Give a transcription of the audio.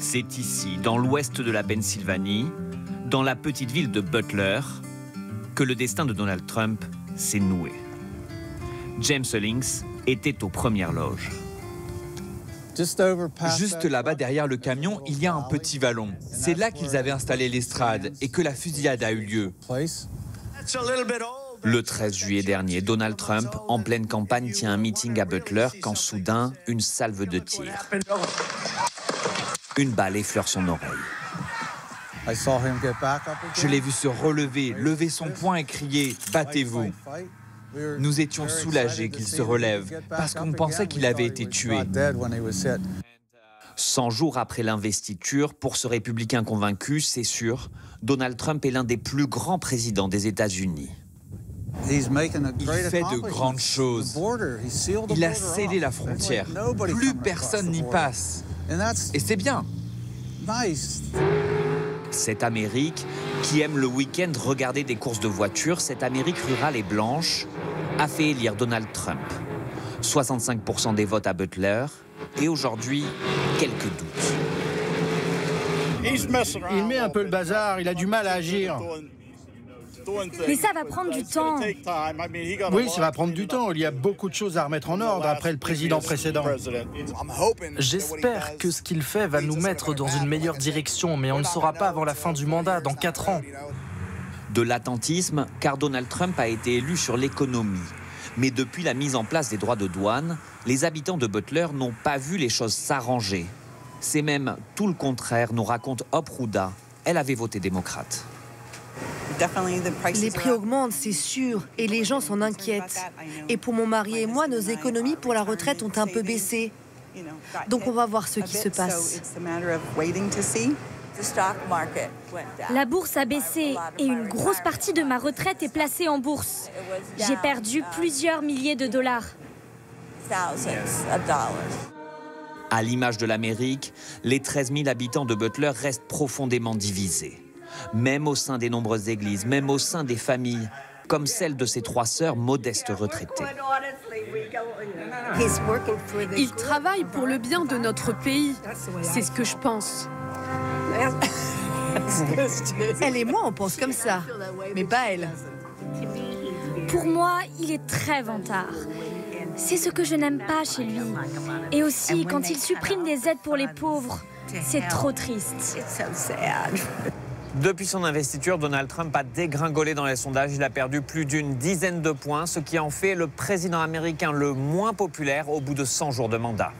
C'est ici, dans l'ouest de la Pennsylvanie, dans la petite ville de Butler, que le destin de Donald Trump s'est noué. James Hullings était aux premières loges. Juste là-bas, derrière le camion, il y a un petit vallon. C'est là qu'ils avaient installé l'estrade et que la fusillade a eu lieu. Le 13 juillet dernier, Donald Trump, en pleine campagne, tient un meeting à Butler quand soudain, une salve de tir. Une balle effleure son oreille. Je l'ai vu se relever, lever son poing et crier « Battez-vous ». Nous étions soulagés qu'il se relève parce qu'on pensait qu'il avait été tué. 100 jours après l'investiture, pour ce républicain convaincu, c'est sûr, Donald Trump est l'un des plus grands présidents des États-Unis. Il fait de grandes choses. Il a scellé la frontière. Plus personne n'y passe. Et c'est bien. Cette Amérique qui aime le week-end regarder des courses de voitures, cette Amérique rurale et blanche, a fait élire Donald Trump. 65% des votes à Butler et aujourd'hui, quelques doutes. Il met un peu le bazar, il a du mal à agir. Mais ça va prendre du temps. Oui, ça va prendre du temps. Il y a beaucoup de choses à remettre en ordre après le président précédent. J'espère que ce qu'il fait va nous mettre dans une meilleure direction, mais on ne saura pas avant la fin du mandat, dans 4 ans. De l'attentisme, car Donald Trump a été élu sur l'économie. Mais depuis la mise en place des droits de douane, les habitants de Butler n'ont pas vu les choses s'arranger. C'est même tout le contraire, nous raconte Hope Ruda. Elle avait voté démocrate. Les prix augmentent, c'est sûr, et les gens s'en inquiètent. Et pour mon mari et moi, nos économies pour la retraite ont un peu baissé. Donc on va voir ce qui se passe. La bourse a baissé et une grosse partie de ma retraite est placée en bourse. J'ai perdu plusieurs milliers de dollars. À l'image de l'Amérique, les 13 000 habitants de Butler restent profondément divisés. Même au sein des nombreuses églises, même au sein des familles, comme celle de ses 3 sœurs modestes retraitées. Il travaille pour le bien de notre pays, c'est ce que je pense. Elle et moi, on pense comme ça, mais pas elle. Pour moi, il est très vantard. C'est ce que je n'aime pas chez lui. Et aussi, quand il supprime des aides pour les pauvres, c'est trop triste. Depuis son investiture, Donald Trump a dégringolé dans les sondages. Il a perdu plus d'une dizaine de points, ce qui en fait le président américain le moins populaire au bout de 100 jours de mandat.